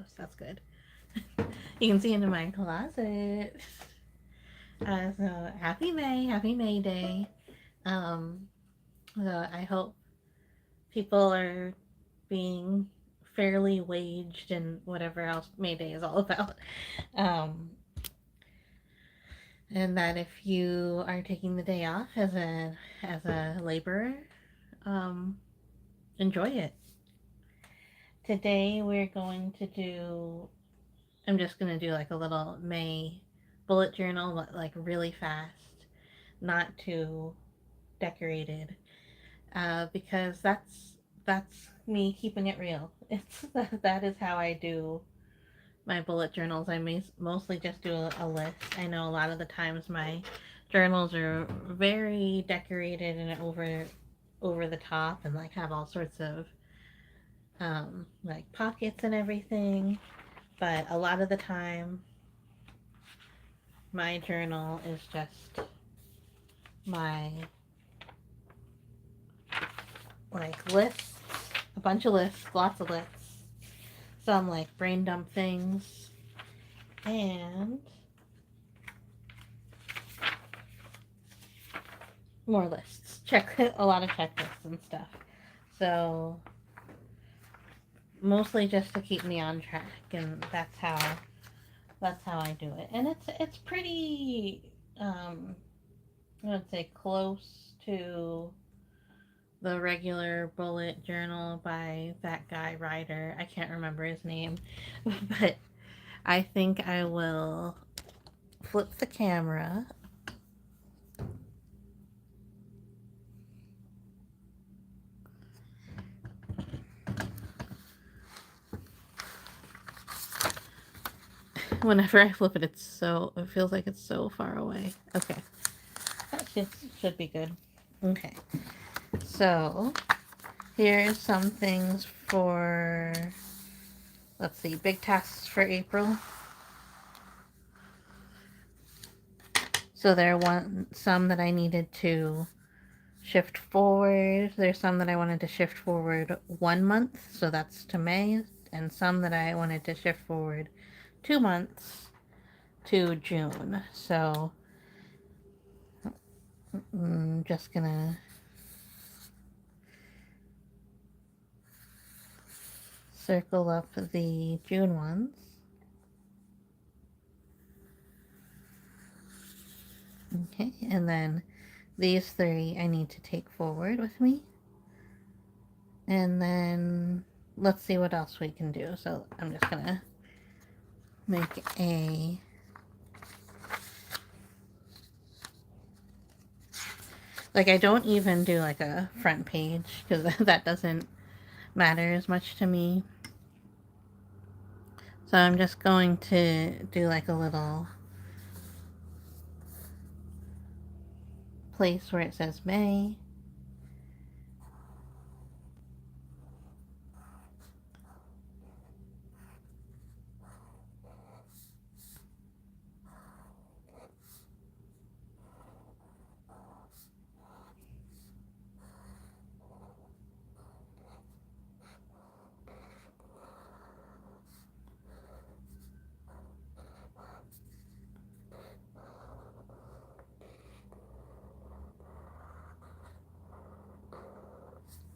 close. That's good. You can see into my closet. So happy May Day. Um, so I hope people are being fairly waged and whatever else May Day is all about. Um, and that if you are taking the day off as a laborer, um, enjoy it. Today we're going to do. I'm just gonna do like a little May bullet journal, but like really fast, not too decorated, because that's me keeping it real. It's that is how I do my bullet journals. Mostly just do a list. I know a lot of the times my journals are very decorated and over the top and like have all sorts of like pockets and everything. But a lot of the time, my journal is just my like lists, a bunch of lists, lots of lists, some like brain dump things, and more lists. Check a lot of checklists and stuff. So mostly just to keep me on track, and that's how I do it. And it's pretty I would say close to the regular bullet journal by that guy Ryder. I can't remember his name, but I think I will flip the camera. Whenever I flip it, it feels like it's so far away. Okay, that should be good. Okay, so here's some things for, let's see, big tasks for April. So there are some that I needed to shift forward. There's some that I wanted to shift forward 1 month, so that's to May, and some that I wanted to shift forward 2 months to June. So I'm just gonna circle up the June ones. Okay, and then these three I need to take forward with me. And then let's see what else we can do. So I'm just gonna make I don't even do like a front page because that doesn't matter as much to me. So I'm just going to do like a little place where it says May.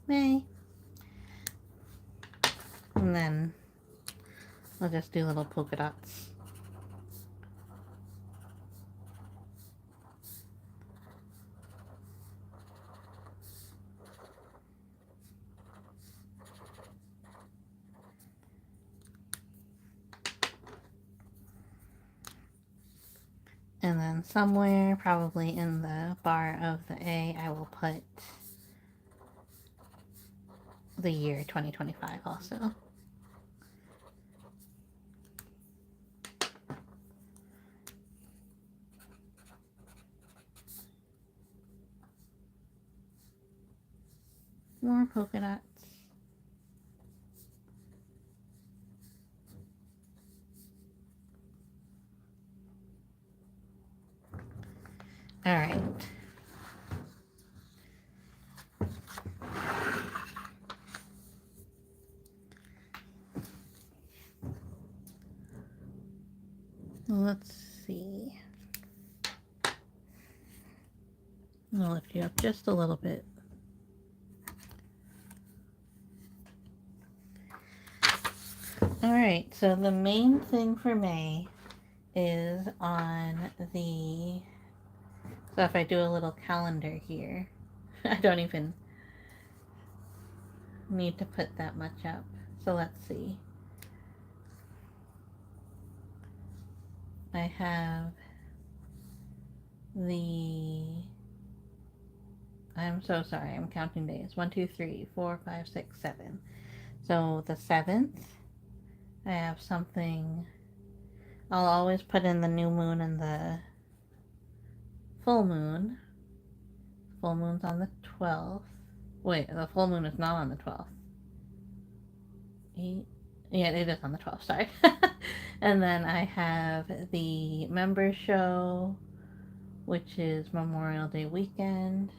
May. And then I'll just do little polka dots. And then somewhere, probably in the bar of the A, I will put the year 2025 also. More polka dots. All right. Let's see. I'll lift you up just a little bit. Alright, so the main thing for May is on the... So if I do a little calendar here, I don't even need to put that much up. So let's see. I have the... I'm so sorry, I'm counting days. 1, 2, 3, 4, 5, 6, 7. So the 7th, I have something... I'll always put in the new moon and the full moon. Full moon's on the 12th. Wait, the full moon is not on the 12th. Yeah, it is on the 12th, sorry. And then I have the member show, which is Memorial Day weekend.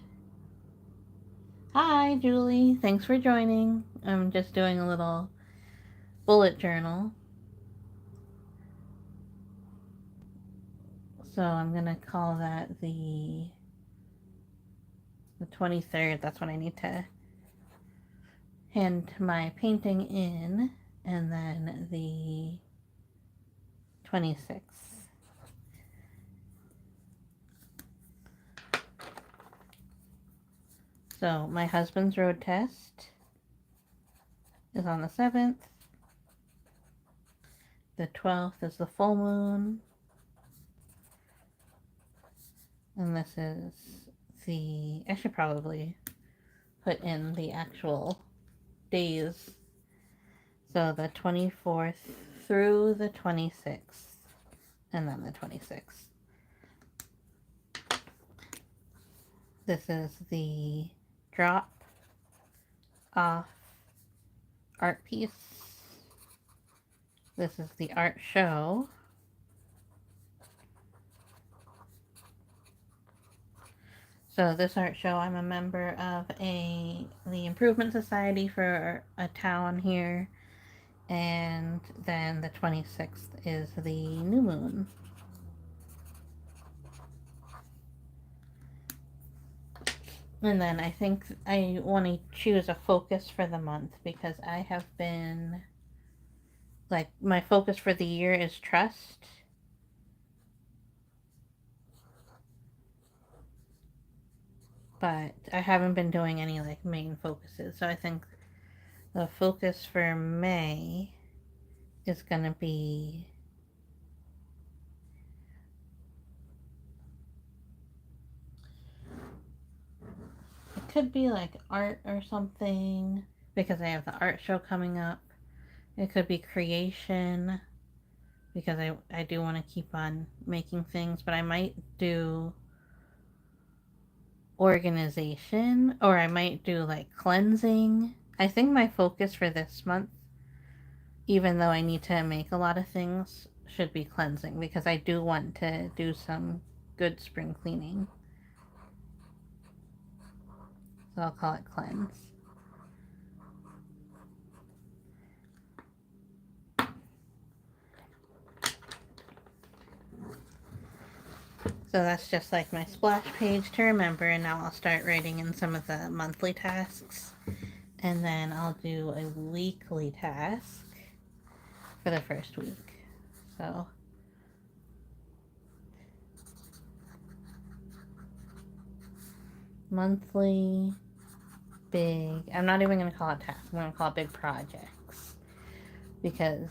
Hi, Julie. Thanks for joining. I'm just doing a little bullet journal. So I'm going to call that the 23rd. That's when I need to hand my painting in. And then the 26th. So my husband's road test is on the 7th. The 12th is the full moon. And this is the... I should probably put in the actual days. So the 24th through the 26th. And then the 26th. This is the drop off art piece. This is the art show. So this art show, I'm a member of the Improvement Society for a town here. And then the 26th is the new moon. And then I think I want to choose a focus for the month because I have been, like, my focus for the year is trust. But I haven't been doing any, like, main focuses. So I think the focus for May is going to be it could be like art or something because I have the art show coming up. It could be creation because I do want to keep on making things, but I might do organization or I might do like cleansing. I think my focus for this month, even though I need to make a lot of things, should be cleansing because I do want to do some good spring cleaning. So I'll call it cleanse. So that's just like my splash page to remember, and now I'll start writing in some of the monthly tasks. And then I'll do a weekly task for the first week. So monthly, big, I'm not even going to call it tasks, I'm going to call it big projects. Because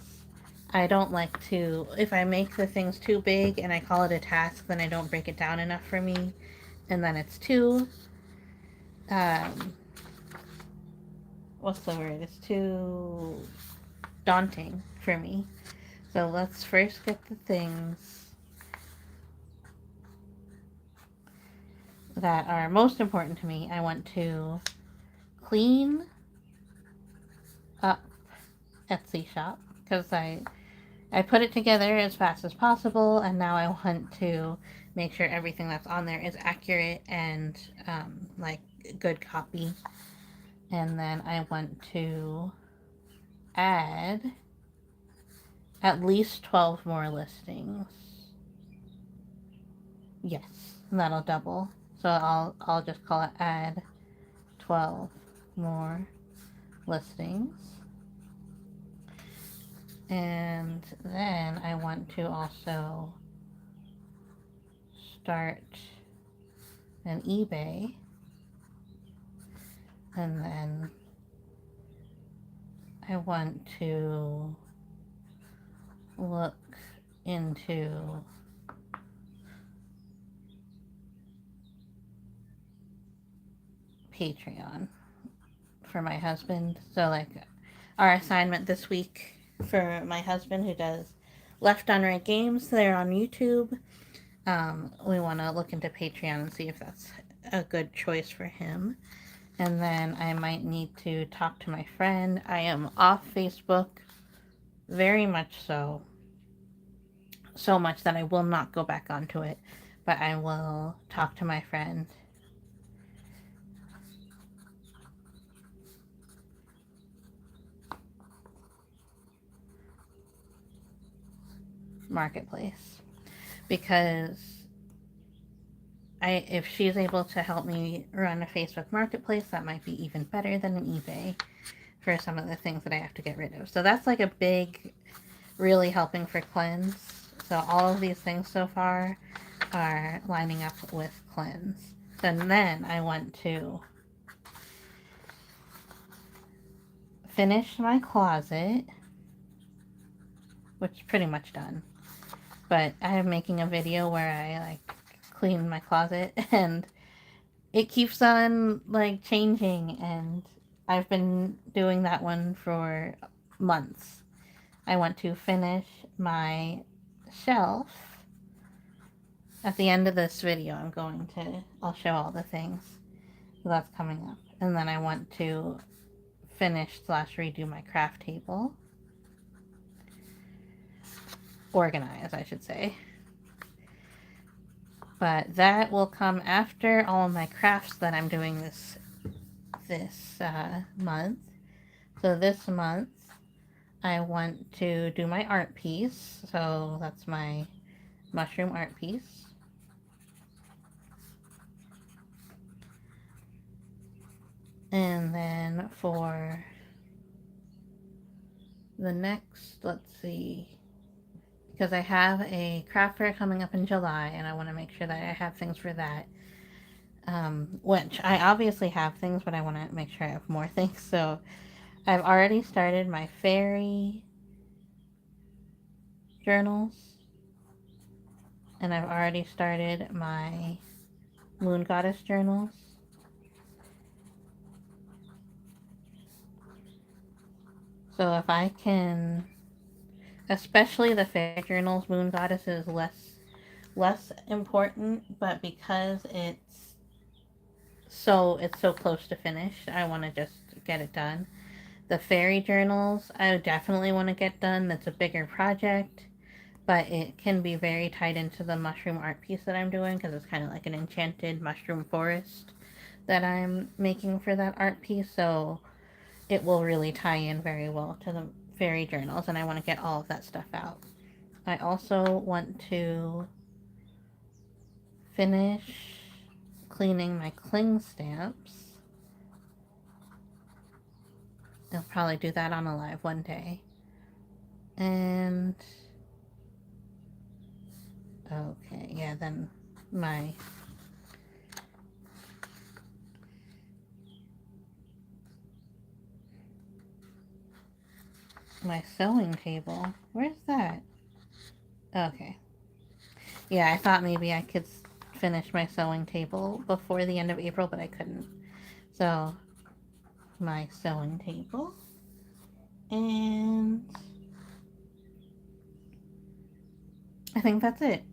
I don't like to, if I make the things too big and I call it a task, then I don't break it down enough for me. And then it's too, what's the word? It's too daunting for me. So let's first get the things that are most important to me. I want to clean up Etsy shop because I put it together as fast as possible, and now I want to make sure everything that's on there is accurate and like good copy. And then I want to add at least 12 more listings. Yes, that'll double. So I'll just call it add 12 more listings. And then I want to also start an eBay, and then I want to look into Patreon for my husband. So, like, our assignment this week for my husband who does Left Unranked Games there on YouTube, we want to look into Patreon and see if that's a good choice for him. And then I might need to talk to my friend. I am off Facebook, very much so. So much that I will not go back onto it. But I will talk to my friend. Marketplace. Because if she's able to help me run a Facebook Marketplace, that might be even better than an eBay for some of the things that I have to get rid of. So that's like a big, really helping for cleanse. So all of these things so far are lining up with cleanse. And then I want to finish my closet, which is pretty much done. But I am making a video where I like clean my closet, and it keeps on like changing, and I've been doing that one for months. I want to finish my shelf. At the end of this video, I'll show all the things that's coming up. And then I want to finish / redo my craft table. Organize, I should say. But that will come after all of my crafts that I'm doing this month. So this month, I want to do my art piece. So that's my mushroom art piece. And then for the next, let's see, because I have a craft fair coming up in July, and I want to make sure that I have things for that. Which I obviously have things, but I want to make sure I have more things. So I've already started my fairy journals, and I've already started my moon goddess journals. So if I can, especially the fairy journals, moon goddess is less important, but because it's so close to finished, I want to just get it done. The fairy journals, I definitely want to get done. That's a bigger project, but it can be very tied into the mushroom art piece that I'm doing, because it's kind of like an enchanted mushroom forest that I'm making for that art piece. So it will really tie in very well to the fairy journals, and I want to get all of that stuff out. I also want to finish cleaning my cling stamps. I'll probably do that on a live one day. And okay, yeah, then my sewing table. Where's that? Okay. Yeah, I thought maybe I could finish my sewing table before the end of April, but I couldn't. So, my sewing table. And I think that's it.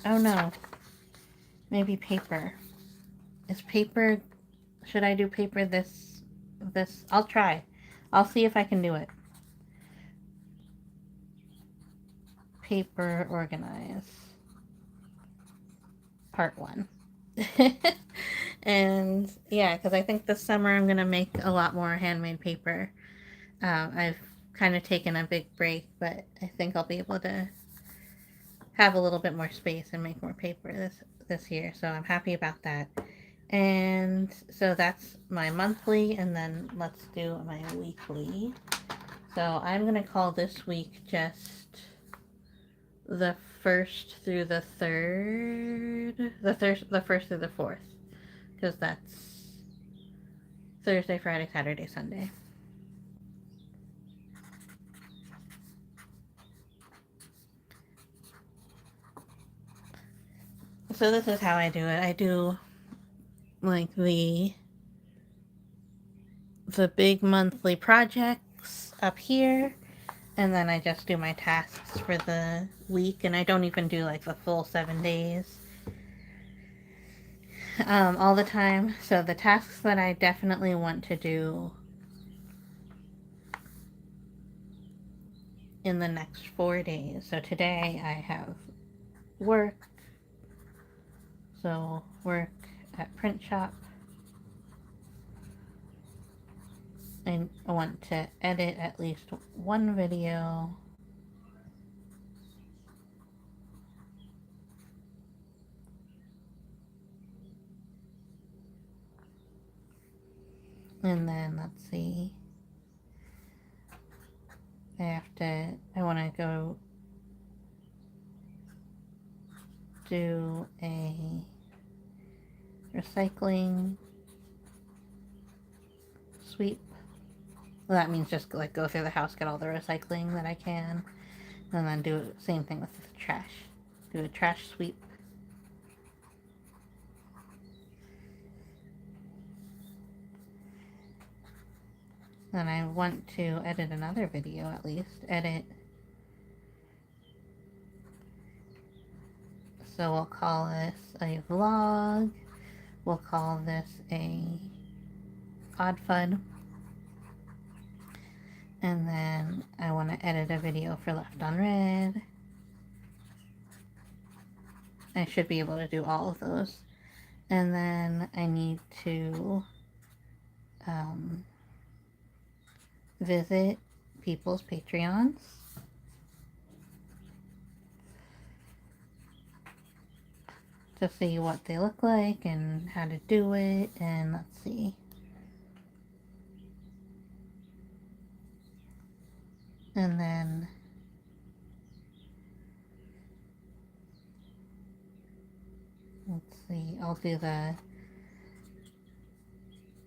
Oh no. Maybe paper. Is paper... Should I do paper this... I'll try. I'll see if I can do it. Paper organize. Part 1. And yeah, because I think this summer I'm going to make a lot more handmade paper. I've kind of taken a big break, but I think I'll be able to have a little bit more space and make more paper this this year, so I'm happy about that. And so that's my monthly, and then let's do my weekly. So I'm going to call this week just the first through the third, the first through the fourth, because that's Thursday, Friday, Saturday, Sunday. So this is how I do it. I do like the big monthly projects up here, and then I just do my tasks for the week, and I don't even do like the full 7 days all the time. So the tasks that I definitely want to do in the next 4 days. So today I have work, so work at print shop. I want to edit at least one video. And then let's see. I want to go do a recycling sweep. Well, that means just like go through the house, get all the recycling that I can, and then do the same thing with the trash. Do a trash sweep. Then I want to edit another video at least. So we'll call this a vlog. We'll call this a Pod Fud. And then I want to edit a video for Left on Red. I should be able to do all of those. And then I need to visit people's Patreons. To see what they look like and how to do it. And let's see. And then let's see, I'll do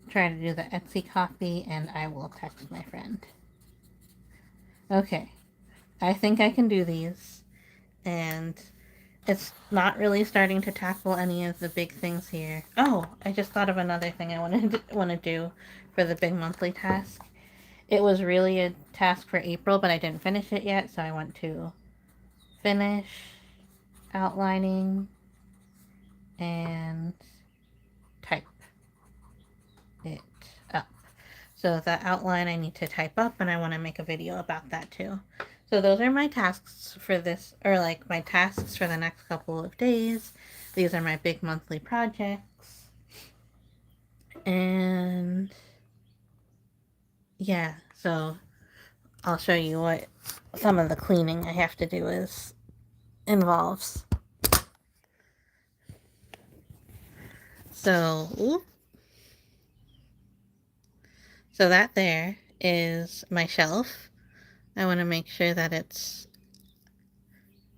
try to do the Etsy copy, and I will text my friend. Okay, I think I can do these, and it's not really starting to tackle any of the big things here. Oh, I just thought of another thing I want to do for the big monthly task. It was really a task for April, but I didn't finish it yet, so I want to finish outlining and type it up. So the outline I need to type up, and I want to make a video about that too. So those are my tasks for this, or like my tasks for the next couple of days. These are my big monthly projects. And yeah, so I'll show you what some of the cleaning I have to do involves. So that there is my shelf. I want to make sure that it's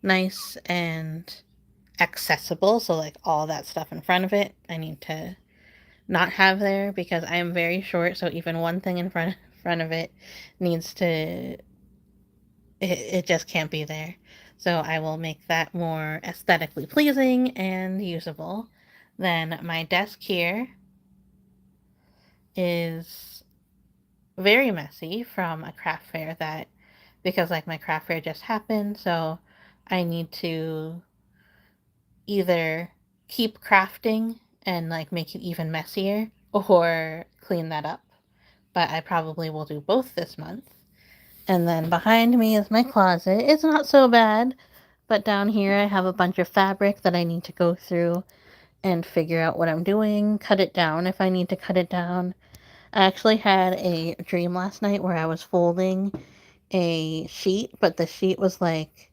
nice and accessible. So like all that stuff in front of it, I need to not have there because I am very short. So even one thing in front of it needs to, it just can't be there. So I will make that more aesthetically pleasing and usable. Then my desk here is very messy from a craft fair because like my craft fair just happened, so I need to either keep crafting and like make it even messier or clean that up. But I probably will do both this month. And then behind me is my closet. It's not so bad, but down here I have a bunch of fabric that I need to go through and figure out what I'm doing, cut it down if I need to cut it down. I actually had a dream last night where I was folding a sheet, but the sheet was like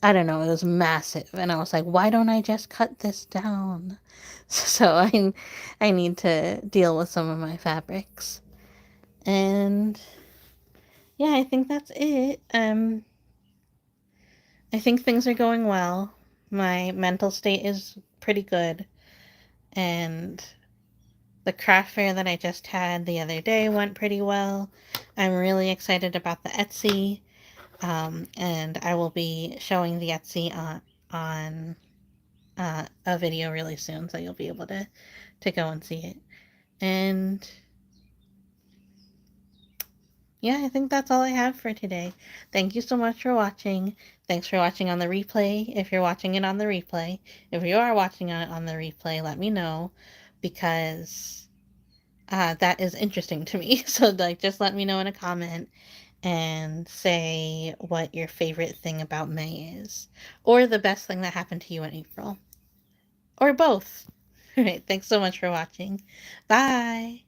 I don't know, it was massive. And I was like, why don't I just cut this down? So I need to deal with some of my fabrics. And yeah, I think that's it. I think things are going well. My mental state is pretty good. And the craft fair that I just had the other day went pretty well. I'm really excited about the Etsy. And I will be showing the Etsy on a video really soon, so you'll be able to go and see it. And yeah, I think that's all I have for today. Thank you so much for watching. Thanks for watching on the replay. If you're watching it on the replay, if you are watching it on the replay, let me know because that is interesting to me. So like, just let me know in a comment and say what your favorite thing about May is, or the best thing that happened to you in April, or both. All right, thanks so much for watching. Bye.